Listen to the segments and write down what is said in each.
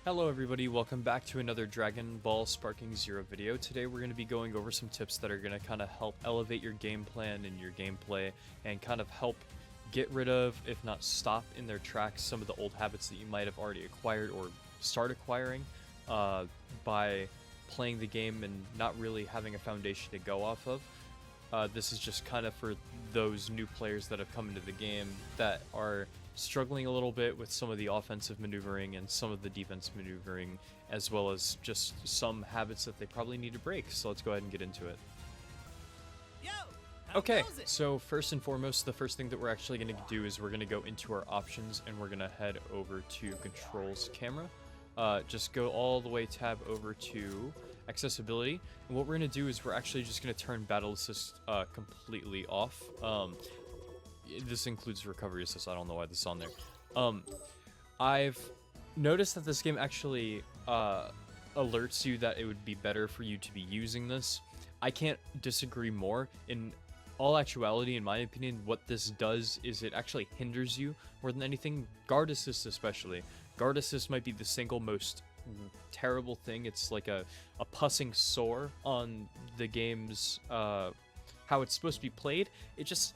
Hello everybody, welcome back to another Dragon Ball Sparking Zero video. Today we're going to be going over some tips that are going to kind of help elevate your game plan and your gameplay and kind of help get rid of, if not stop in their tracks, some of the old habits that you might have already acquired or start acquiring by playing the game and not really having a foundation to go off of. This is just kind of for those new players that have come into the game that are struggling a little bit with some of the offensive maneuvering and some of the defense maneuvering, as well as just some habits that they probably need to break. So let's go ahead and get into it. Okay, so first and foremost, the first thing that we're actually going to do is we're going to go into our options and we're going to head over to controls camera. Just go all the way, tab over to accessibility, and what we're going to do is we're actually just going to turn battle assist completely off. This includes recovery assist. I don't know why this is on there. I've noticed that this game actually alerts you that it would be better for you to be using this. I can't disagree more. In all actuality, in my opinion, what this does is it actually hinders you more than anything. Guard assist especially. Guard assist might be the single most terrible thing. It's like a pussing sore on the game's how it's supposed to be played. It just...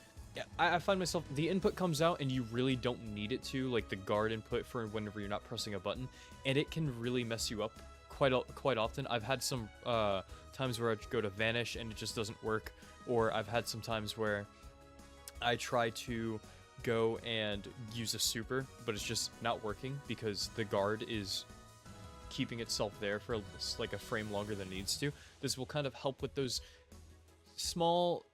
I find myself, the input comes out and you really don't need it to, like the guard input for whenever you're not pressing a button, and it can really mess you up quite often. I've had some times where I go to vanish and it just doesn't work, or I've had some times where I try to go and use a super, but it's just not working because the guard is keeping itself there for like a frame longer than it needs to. This will kind of help with those small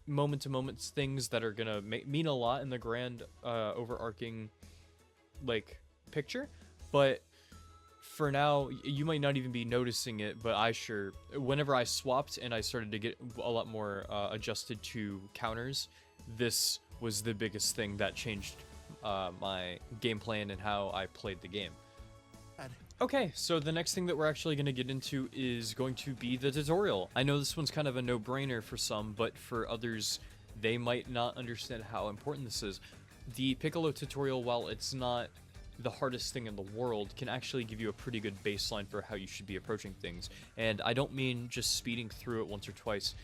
moment-to-moment things that are gonna mean a lot in the grand overarching like picture, but for now you might not even be noticing it, but whenever I swapped and I started to get a lot more adjusted to counters, this was the biggest thing that changed my game plan and how I played the game. Okay, so the next thing that we're actually going to get into is going to be the tutorial. I know this one's kind of a no-brainer for some, but for others, they might not understand how important this is. The Piccolo tutorial, while it's not the hardest thing in the world, can actually give you a pretty good baseline for how you should be approaching things. And I don't mean just speeding through it once or twice.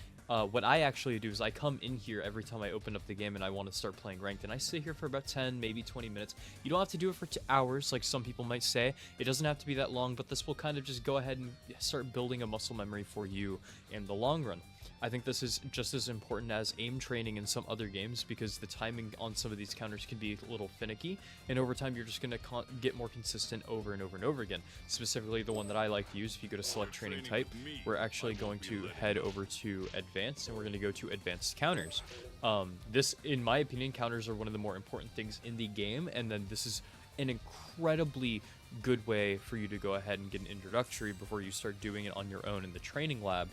What I actually do is I come in here every time I open up the game and I want to start playing ranked, and I sit here for about 10, maybe 20 minutes. You don't have to do it for 2 hours like some people might say. It doesn't have to be that long, but this will kind of just go ahead and start building a muscle memory for you in the long run. I think this is just as important as aim training in some other games, because the timing on some of these counters can be a little finicky, and over time you're just going to get more consistent over and over and over again. Specifically the one that I like to use, if you go to select training type, we're actually going to head over to advanced, and we're going to go to advanced counters. This, in my opinion, counters are one of the more important things in the game, and then this is an incredibly good way for you to go ahead and get an introductory before you start doing it on your own in the training lab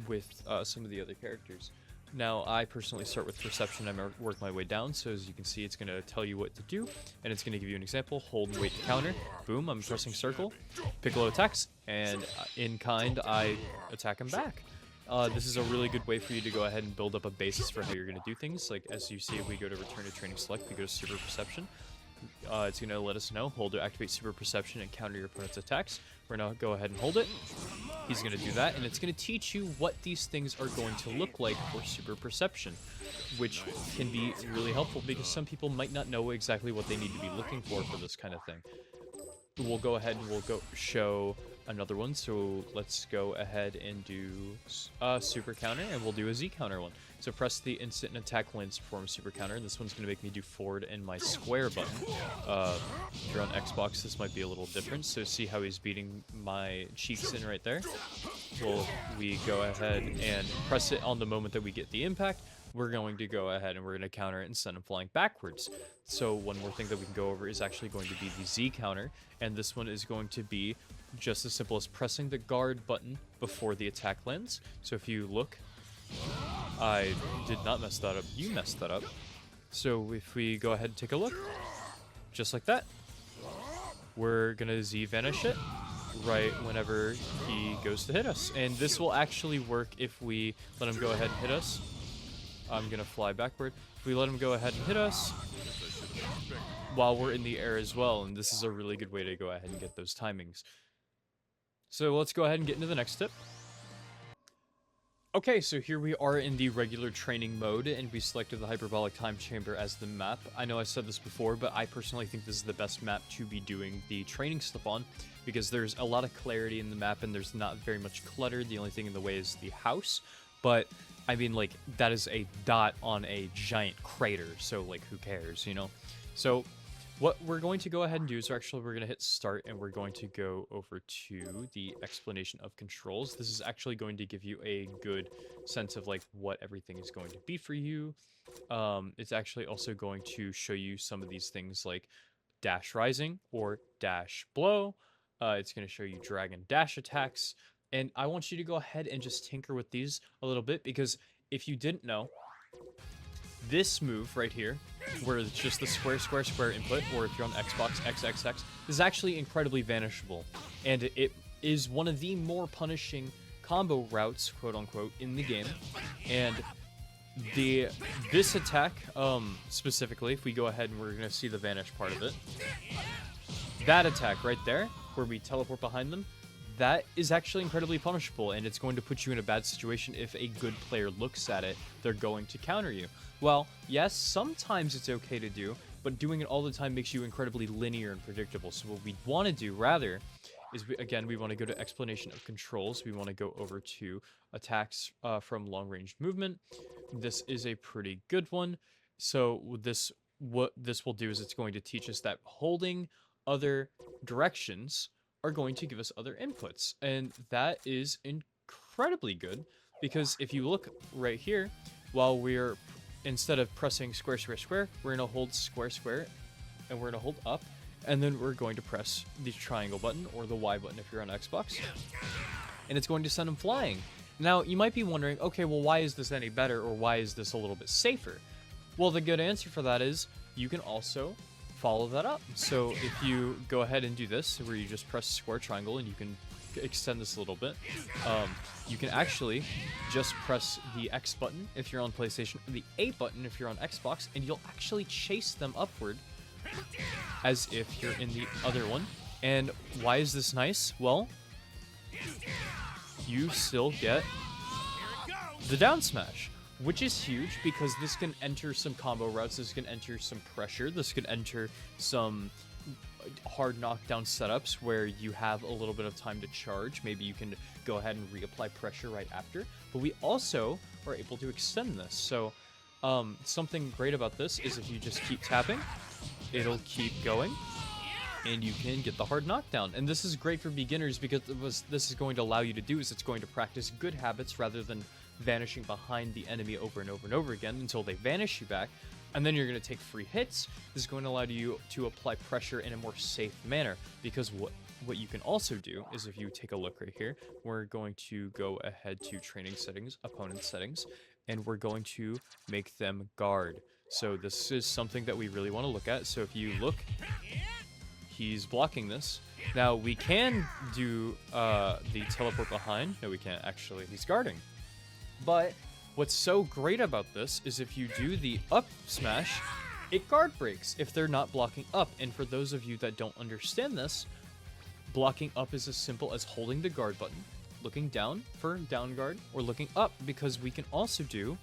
with some of the other characters. Now, I personally start with perception and work my way down, so as you can see, it's going to tell you what to do, and it's going to give you an example. Hold and wait to counter. Boom, I'm pressing circle. Piccolo attacks, and in kind, I attack him back. This is a really good way for you to go ahead and build up a basis for how you're going to do things. Like, as you see, if we go to return to training select, we go to super perception. It's going to let us know, hold to activate super perception and counter your opponent's attacks. We're going to go ahead and hold it. He's going to do that, and it's going to teach you what these things are going to look like for super perception, which can be really helpful because some people might not know exactly what they need to be looking for this kind of thing. We'll go ahead and we'll go show another one, so let's go ahead and do super counter, and we'll do a Z counter one. So press the instant and attack lens to perform super counter, and this one's going to make me do forward and my square button. If you're on Xbox, this might be a little different, so see how he's beating my cheeks in right there? Well, we go ahead and press it on the moment that we get the impact. We're going to go ahead and we're going to counter it and send him flying backwards. So one more thing that we can go over is actually going to be the Z counter, and this one is going to be just as simple as pressing the guard button before the attack lands. So if you look, I did not mess that up, you messed that up. So if we go ahead and take a look, just like that, we're going to Z vanish it right whenever he goes to hit us. And this will actually work if we let him go ahead and hit us. I'm going to fly backward. If we let him go ahead and hit us, while we're in the air as well, and this is a really good way to go ahead and get those timings. So let's go ahead and get into the next tip. Okay, so here we are in the regular training mode, and we selected the Hyperbolic Time Chamber as the map. I know I said this before, but I personally think this is the best map to be doing the training stuff on, because there's a lot of clarity in the map, and there's not very much clutter. The only thing in the way is the house, but, I mean, like, that is a dot on a giant crater, so, like, who cares, you know? So, what we're going to go ahead and do is we're going to hit start, and we're going to go over to the explanation of controls. This is actually going to give you a good sense of like what everything is going to be for you. It's actually also going to show you some of these things like dash rising or dash blow. It's going to show you drag and dash attacks. And I want you to go ahead and just tinker with these a little bit, because if you didn't know, this move right here, where it's just the square, square, square input, or if you're on Xbox, XXX, is actually incredibly vanishable. And it is one of the more punishing combo routes, quote unquote, in the game. And this attack, specifically, if we go ahead and we're going to see the vanish part of it, that attack right there, where we teleport behind them, that is actually incredibly punishable, and it's going to put you in a bad situation. If a good player looks at it, they're going to counter you. Well, yes, sometimes it's okay to do, but doing it all the time makes you incredibly linear and predictable. So what we want to do, rather, is, we want to go to explanation of controls. We want to go over to attacks from long-range movement. This is a pretty good one. So what this will do is it's going to teach us that holding other directions are going to give us other inputs, and that is incredibly good, because if you look right here, while we're, instead of pressing square, square, square, we're going to hold square, square, and we're going to hold up, and then we're going to press the triangle button, or the Y button if you're on Xbox, and it's going to send them flying. Now, you might be wondering, okay, well, why is this any better, or why is this a little bit safer? Well, the good answer for that is, you can also follow that up. So if you go ahead and do this, where you just press square, triangle, and you can extend this a little bit, you can actually just press the X button if you're on PlayStation, and the A button if you're on Xbox, and you'll actually chase them upward as if you're in the other one. And why is this nice? Well, you still get the down smash, which is huge, because this can enter some combo routes, this can enter some pressure, this could enter some hard knockdown setups where you have a little bit of time to charge. Maybe you can go ahead and reapply pressure right after, but we also are able to extend this. So something great about this is if you just keep tapping, it'll keep going, and you can get the hard knockdown. And this is great for beginners, because this is going to allow you to do is it's going to practice good habits rather than vanishing behind the enemy over and over and over again until they vanish you back, and then you're going to take free hits. This is going to allow you to apply pressure in a more safe manner, because what you can also do is, if you take a look right here, we're going to go ahead to training settings, opponent settings, and we're going to make them guard. So this is something that we really want to look at. So if you look, he's blocking this. Now we can do the teleport behind. No, we can't actually. He's guarding. But what's so great about this is if you do the up smash, it guard breaks if they're not blocking up. And for those of you that don't understand this, blocking up is as simple as holding the guard button, looking down for down guard, or looking up, because we can also do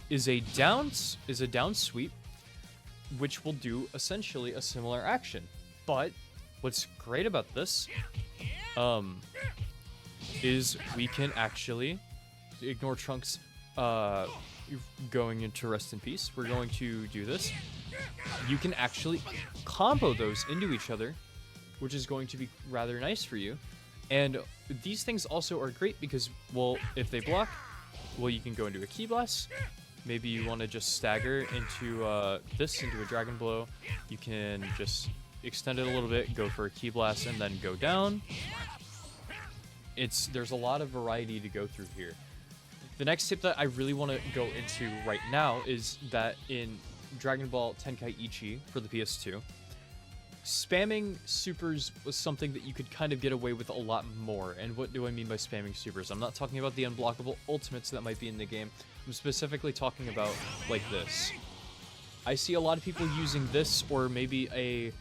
is a down sweep, which will do essentially a similar action. But what's great about this is we can actually ignore Trunks going into rest in peace. We're going to do this. You can actually combo those into each other, which is going to be rather nice for you. And these things also are great because, well, if they block, well, you can go into a Ki Blast. Maybe you want to just stagger into into a Dragon Blow. You can just extend it a little bit, go for a Ki Blast, and then go down. There's a lot of variety to go through here. The next tip that I really want to go into right now is that in Dragon Ball Tenkaichi for the PS2, spamming supers was something that you could kind of get away with a lot more. And what do I mean by spamming supers? I'm not talking about the unblockable ultimates that might be in the game. I'm specifically talking about like this. I see a lot of people using this, or maybe a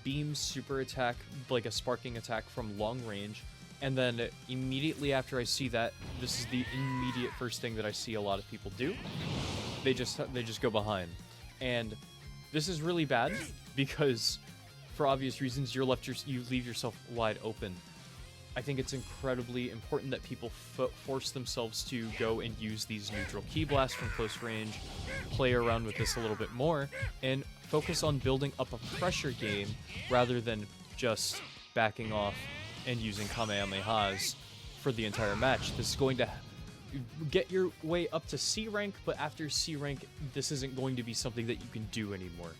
beam super attack, like a sparking attack from long range, and then immediately after I see that, this is the immediate first thing that I see a lot of people do. They just go behind, and this is really bad because, for obvious reasons, you leave yourself wide open. I think it's incredibly important that people force themselves to go and use these neutral ki blasts from close range, play around with this a little bit more, and focus on building up a pressure game rather than just backing off and using Kamehamehas for the entire match. This is going to get your way up to C rank, but after C rank, this isn't going to be something that you can do anymore.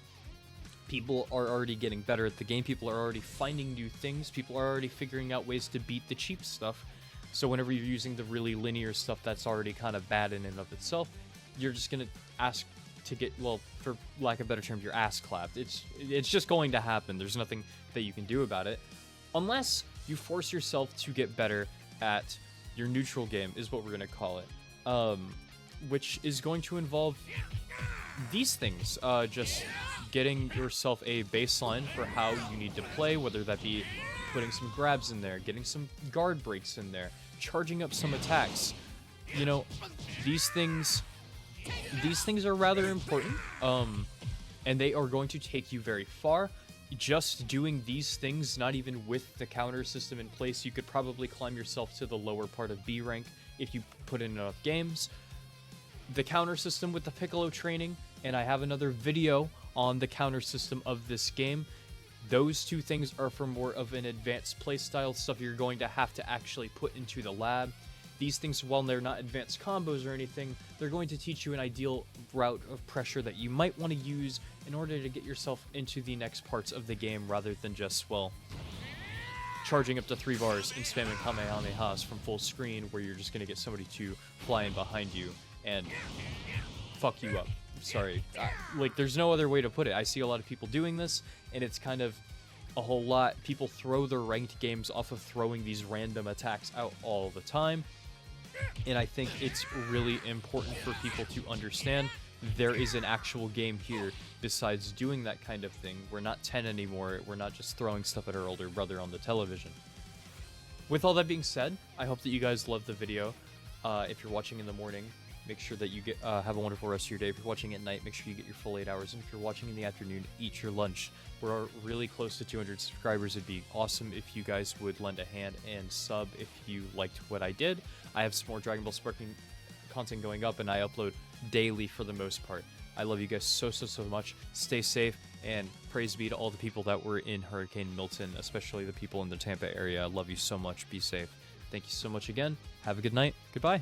People are already getting better at the game. People are already finding new things. People are already figuring out ways to beat the cheap stuff. So whenever you're using the really linear stuff that's already kind of bad in and of itself, you're just going to ask to get, well, for lack of a better term, your ass clapped. It's just going to happen. There's nothing that you can do about it. Unless you force yourself to get better at your neutral game, is what we're going to call it. Which is going to involve these things. Just getting yourself a baseline for how you need to play, whether that be putting some grabs in there, getting some guard breaks in there, charging up some attacks. You know, these things are rather important, and they are going to take you very far. Just doing these things, not even with the counter system in place, you could probably climb yourself to the lower part of B rank if you put in enough games. The counter system with the Piccolo training, and I have another video on the counter system of this game. Those two things are for more of an advanced playstyle stuff you're going to have to actually put into the lab. These things, while they're not advanced combos or anything, they're going to teach you an ideal route of pressure that you might want to use in order to get yourself into the next parts of the game, rather than just, well, charging up to 3 bars and spamming Kamehamehas from full screen, where you're just going to get somebody to fly in behind you and fuck you up. Sorry. Like, there's no other way to put it. I see a lot of people doing this, and it's kind of a whole lot. People throw their ranked games off of throwing these random attacks out all the time. And I think it's really important for people to understand there is an actual game here besides doing that kind of thing. We're not 10 anymore. We're not just throwing stuff at our older brother on the television. With all that being said, I hope that you guys loved the video. If you're watching in the morning, make sure that you get have a wonderful rest of your day. If you're watching at night, make sure you get your full 8 hours. And if you're watching in the afternoon, eat your lunch. We're really close to 200 subscribers. It'd be awesome if you guys would lend a hand and sub if you liked what I did. I have some more Dragon Ball Sparking content going up, and I upload daily for the most part. I love you guys so much. Stay safe, and praise be to all the people that were in Hurricane Milton, especially the people in the Tampa area. I love you so much. Be safe. Thank you so much again. Have a good night. Goodbye.